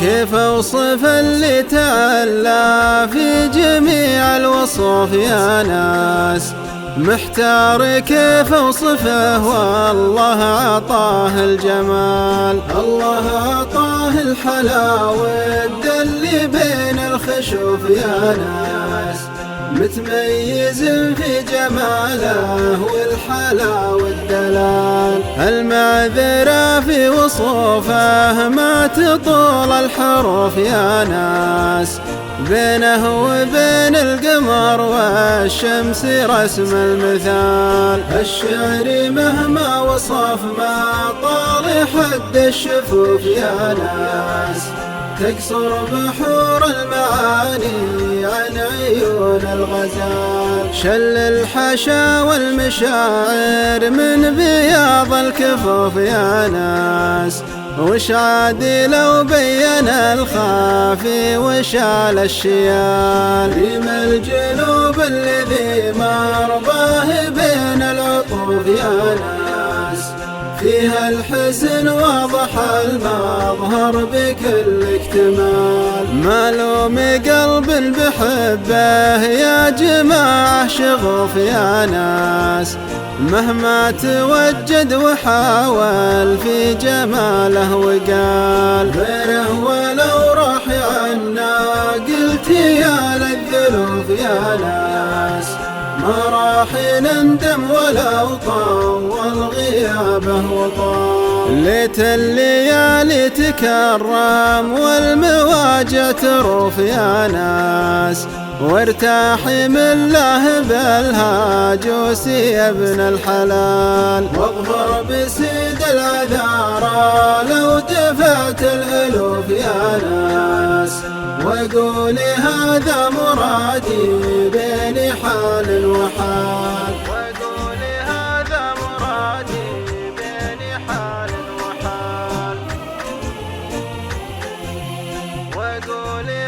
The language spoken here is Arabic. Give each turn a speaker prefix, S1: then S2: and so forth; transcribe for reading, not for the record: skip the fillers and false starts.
S1: كيف اوصف اللي تعلى في جميع الوصف يا ناس؟ محتار كيف اوصفه والله عطاه الجمال. الله عطاه الحلاوة اللي بين الخشوف يا ناس، متميز في جماله والحلا والدلال. المعذرة في وصوفه ما تطول الحروف يا ناس، بينه وبين القمر والشمس رسم المثال. الشعر مهما وصف ما طال حد الشفوف يا ناس، تكسر بحور المعاني عن عيون الغزال. شل الحشا والمشاعر من بياض الكفوف يا ناس، وش عادي لو بين الخافي وشال الشيال. ريم الجنوب الذي ما رباه بين العطوف يا ناس، فيها الحزن واضح المظهر بكل اكتمال. ما لوم قلب بحبه يا جماعة شغوف يا ناس، مهما توجد وحاول في جماله وقال. غيره ولو راح عنا قلت يا للذلوف يا ناس، ما راح نندم ولو طول غيابه وطال. ليت الليالي تكرم والمواجع تروف يا ناس، وارتاحي من لهب الهاجوس يا ابن الحلال. واظفر بسيد العذارى لو دفعت الالوف يا ناس، وقولي هذا مرادي بين حال وحال. وقولي هذا مرادي بين حال وحال. وقولي